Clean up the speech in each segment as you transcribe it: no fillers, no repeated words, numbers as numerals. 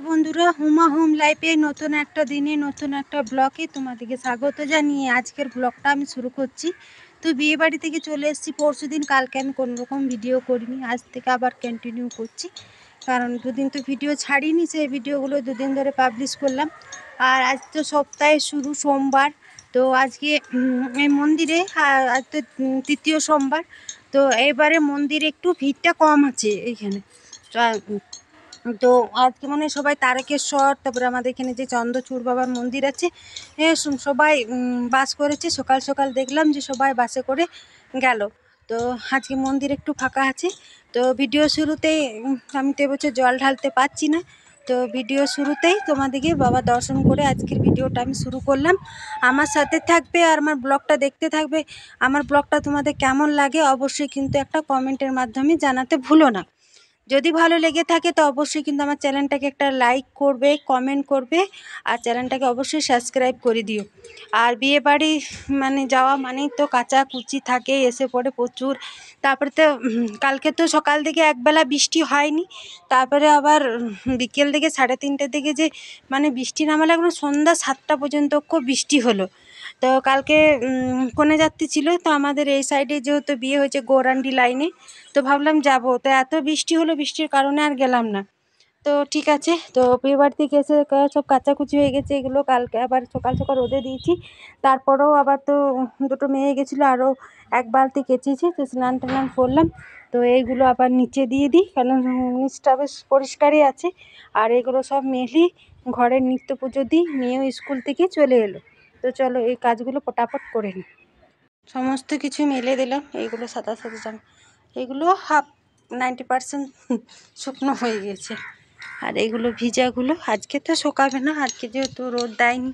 বন্ধুরা, হুমা হোম লাইফে নতুন একটা দিনে নতুন একটা ব্লগে তোমাদেরকে স্বাগত জানিয়ে আজকের ব্লগটা আমি শুরু করছি। তো বিয়ে বাড়ি থেকে চলে এসেছি পরশু দিন। কালকে আমি কোনো রকম ভিডিও করিনি, আজ থেকে আবার কন্টিনিউ করছি, কারণ দুদিন তো ভিডিও ছাড়িনি। সেই ভিডিওগুলো দুদিন ধরে পাবলিশ করলাম। আর আজ তো সপ্তাহে শুরু, সোমবার। তো আজকে এই মন্দিরে আজ তো তৃতীয় সোমবার। তো এবারে মন্দিরে একটু ভিড়টা কম আছে এইখানে। তো আজকে মনে হয় সবাই তারকেশ্বর, তারপরে আমাদের এখানে যে চন্দ্রচূড় বাবার মন্দির আছে, সবাই বাস করেছে। সকাল সকাল দেখলাম যে সবাই বাসে করে গেল। তো আজকে মন্দির একটু ফাঁকা আছে। তো ভিডিও শুরুতেই আমি তো এবছর জল ঢালতে পারছি না। তো ভিডিও শুরুতেই তোমাদেরকে বাবা দর্শন করে আজকের ভিডিওটা আমি শুরু করলাম। আমার সাথে থাকবে আর আমার ব্লগটা দেখতে থাকবে। আমার ব্লগটা তোমাদের কেমন লাগে অবশ্যই কিন্তু একটা কমেন্টের মাধ্যমে জানাতে ভুলো না। যদি ভালো লেগে থাকে তো অবশ্যই কিন্তু আমার চ্যানেলটাকে একটা লাইক করবে, কমেন্ট করবে, আর চ্যানেলটাকে অবশ্যই সাবস্ক্রাইব করে দিও। আর বিয়ে বাড়ি মানে যাওয়া মানেই তো কাচাকুচি থাকে, এসে পড়ে প্রচুর। তারপরে তো কালকে তো সকাল থেকে একবেলা বৃষ্টি হয়নি, তারপরে আবার বিকেল থেকে 3:30টার দিকে যে মানে বৃষ্টি নামালে একদম সন্ধ্যা 7টা পর্যন্ত খুব বৃষ্টি হলো। তো কালকে কনে যাত্রী ছিল, তো আমাদের এই সাইডে যেহেতু বিয়ে হয়েছে গৌরান্ডি লাইনে, তো ভাবলাম যাব। তো এত বৃষ্টি হলো, বৃষ্টির কারণে আর গেলাম না। তো ঠিক আছে, তো বিয়ে বাড়ি থেকে এসে সব কাচাকুচি হয়ে গেছে। এগুলো কালকে আবার সকাল সকাল রোদে দিয়েছি। তারপরেও আবার তো দুটো মেয়ে গেছিলো, আরও এক বালতি কেচেছি। তো স্নান টান করলাম। তো এইগুলো আবার নিচে দিয়ে দিই, কারণ নিচটা বেশ পরিষ্কারই আছে। আর এগুলো সব মেলি, ঘরের নিত্য পুজো দিই। মেয়েও স্কুল থেকে চলে এলো। তো চলো এই কাজগুলো পটাপট করে নিই। সমস্ত কিছু মেলে দিলাম। এইগুলো সাদা সাদা জামা, এগুলো 90% শুকনো হয়ে গেছে। আর এগুলো ভিজাগুলো আজকে তো শোকাবে না, আজকে যেহেতু রোদ দেয়নি,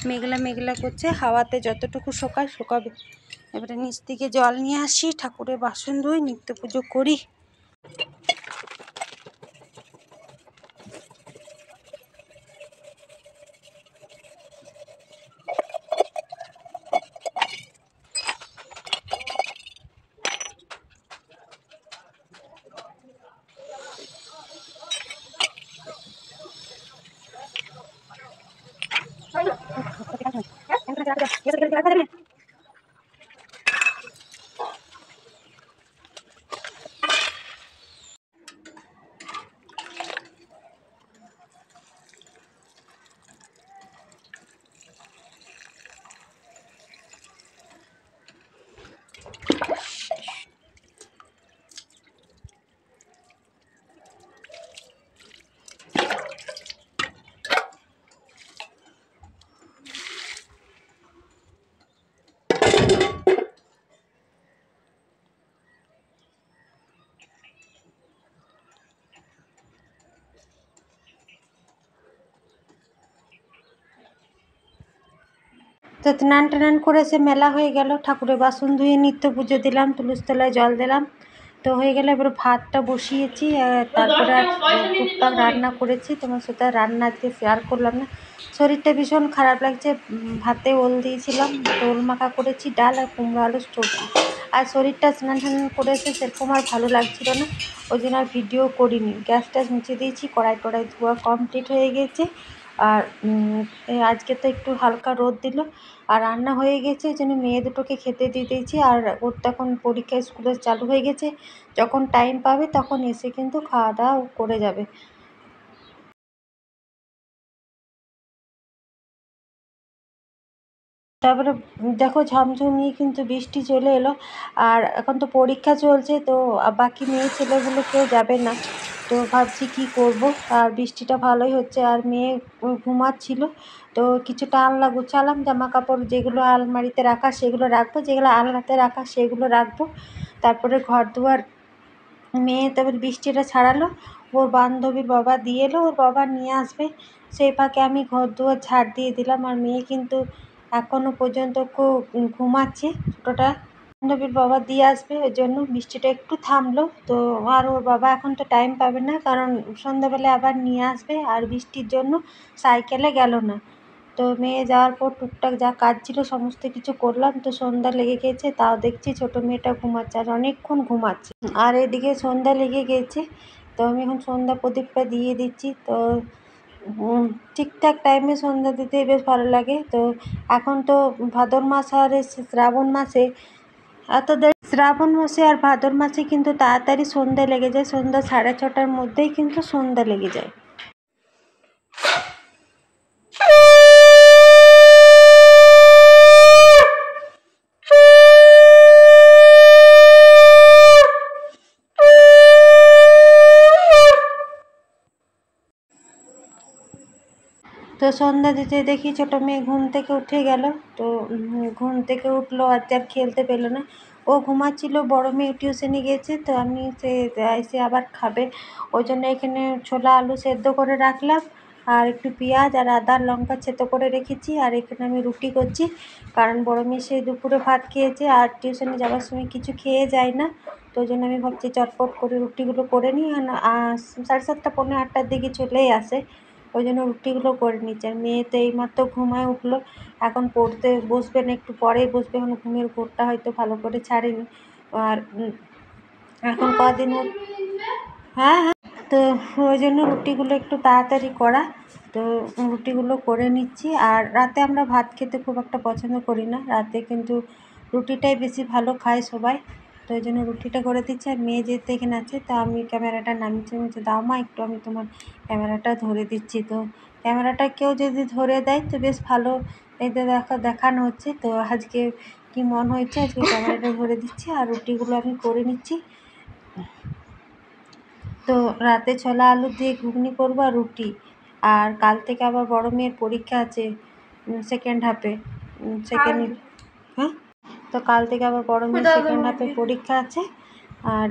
মেঘলা মেঘলা করছে। হাওয়াতে যতটুকু শোকাবে। এবারে নিচ থেকে জল নিয়ে আসি, ঠাকুরের বাসন ধুই, নিত্য পুজো করি। তো স্নান টান করে সে মেলা হয়ে গেল, ঠাকুরের বাসন ধুয়ে নিত্য পুজো দিলাম, তুলসী তলায় জল দিলাম। তো হয়ে গেলে এবার ভাতটা বসিয়েছি। তারপরে আর টুকটাক রান্না করেছি, তোমার সাথে রান্না আজকে শেয়ার করলাম না। শরীরটা ভীষণ খারাপ লাগছে। ভাতে ওল দিয়েছিলাম, ওল মাখা করেছি, ডাল আর কুমড়ো আলুর সবজি। আর শরীরটা স্নান টান করে এসে সেরকম আর ভালো লাগছিল না, ওই জন্য আর ভিডিও করিনি। গ্যাস ট্যাস মুছে দিয়েছি, কড়াই টড়াই ধোয়া কমপ্লিট হয়ে গেছে। আর আজকে তো একটু হালকা রোদ দিল, আর রান্না হয়ে গেছে। ওই জন্য মেয়ে দুটোকে খেতে দিয়ে দিয়েছি। আর ওর তখন পরীক্ষা স্কুলে চালু হয়ে গেছে, যখন টাইম পাবে তখন এসে কিন্তু খাওয়া দাওয়া করে যাবে। তারপরে দেখো ঝমঝমিয়ে কিন্তু বৃষ্টি চলে এলো। আর এখন তো পরীক্ষা চলছে, তো বাকি মেয়ে ছেলেগুলো কেউ যাবে না। তো ভাবছি কি করব। আর বৃষ্টিটা ভালোই হচ্ছে, আর মেয়ে ঘুমাচ্ছিল। তো কিছুটা আলনা গুছালাম, জামা কাপড় যেগুলো আলমারিতে রাখা সেগুলো রাখবো, যেগুলো আলনাতে রাখা সেগুলো রাখবো। তারপরে ঘর দুয়ার, মেয়ে তারপর বৃষ্টিটা ছাড়ালো, ওর বান্ধবীর বাবা দিয়ে এলো, ওর বাবা নিয়ে আসবে। সেই ফাঁকে আমি ঘর দুয়ার ঝাড় দিয়ে দিলাম। আর মেয়ে কিন্তু এখনও পর্যন্ত খুব ঘুমাচ্ছে ছোটোটা। বান্ধবীর বাবা দিয়ে আসবে, ওই জন্য বৃষ্টিটা একটু থামলো। তো আর ওর বাবা এখন তো টাইম পাবে না, কারণ সন্ধ্যাবেলা আবার নিয়ে আসবে। আর বৃষ্টির জন্য সাইকেলে গেল না। তো মেয়ে যাওয়ার পর টুকটাক যা কাজ ছিল সমস্ত কিছু করলাম। তো সন্ধ্যা লেগে গেছে, তাও দেখছি ছোটো মেয়েটা ঘুমাচ্ছে, আর অনেকক্ষণ ঘুমাচ্ছে। আর এদিকে সন্ধ্যা লেগে গেছে, তো আমি এখন সন্ধ্যা প্রদীপটা দিয়ে দিচ্ছি। তো ঠিকঠাক টাইমে সন্ধ্যা দিতে বেশ ভালো লাগে। তো এখন তো ভাদর মাস আর এসে শ্রাবণ মাসে এত দেরি, শ্রাবণ মাসে আর ভাদর মাসে কিন্তু তাড়াতাড়ি সন্ধ্যা লেগে যায়, সন্ধ্যা 6:30টার মধ্যেই কিন্তু সন্ধ্যা লেগে যায়। তো সন্ধ্যা দিতে দেখি ছোটো মেয়ে ঘুম থেকে উঠে গেল। তো ঘুম থেকে উঠলো, আর খেলতে পেলো না, ও ঘুমাচ্ছিল। বড় মেয়ে টিউশনে গিয়েছে, তো আমি এসে আবার খাবে ওই জন্য এখানে ছোলা আলু সেদ্ধ করে রাখলাম, আর একটু পেঁয়াজ আর আদা লঙ্কা থেতো করে রেখেছি। আর এখানে আমি রুটি করছি, কারণ বড় মেয়ে সেই দুপুরে ভাত খেয়েছে আর টিউশনে যাওয়ার সময় কিছু খেয়ে যায় না। তো ওই জন্য আমি ভাবছি চটপট করে রুটিগুলো করে নিই। 7:30 পৌনে 8টার দিকে চলেই আসে, ওই জন্য রুটিগুলো করে নিচ্ছি। আর মেয়ে তো এইমাত্র ঘুমায় উঠলো, এখন পড়তে বসবে না, একটু পরেই বসবে, এখন ঘুমের ঘোরটা হয়তো ভালো করে ছাড়েনি। আর এখন কদিন হ্যাঁ হ্যাঁ, তো ওই জন্য রুটিগুলো একটু তাড়াতাড়ি করা। তো রুটিগুলো করে নিচ্ছি। আর রাতে আমরা ভাত খেতে খুব একটা পছন্দ করি না, রাতে কিন্তু রুটিটাই বেশি ভালো খায় সবাই। তো ওই জন্য রুটিটা করে দিচ্ছি। আর মেয়ে যেহেতু এখানে আছে, তো আমি ক্যামেরাটা নামিয়েছি, বলছি দাও মা একটু আমি তোমার ক্যামেরাটা ধরে দিচ্ছি। তো ক্যামেরাটা কেউ যদি ধরে দেয় তো বেশ ভালো, এতে দেখানো হচ্ছে। তো আজকে কি মন হয়েছে, আজকে ক্যামেরাটা ধরে দিচ্ছি আর রুটিগুলো আমি করে নিচ্ছি। তো রাতে ছোলা আলু দিয়ে ঘুগনি করবো আর রুটি। আর কাল থেকে আবার বড় মেয়ের পরীক্ষা আছে, সেকেন্ড হাফে, হ্যাঁ, তো কাল থেকে আবার বড় মেয়ের সেকেন্ড হাফে পরীক্ষা আছে। আর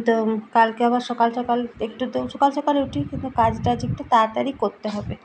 তো কালকে আবার সকাল সকাল একটু, তো সকাল সকাল উঠি, কিন্তু কাজটা একটু তাড়াতাড়ি করতে হবে।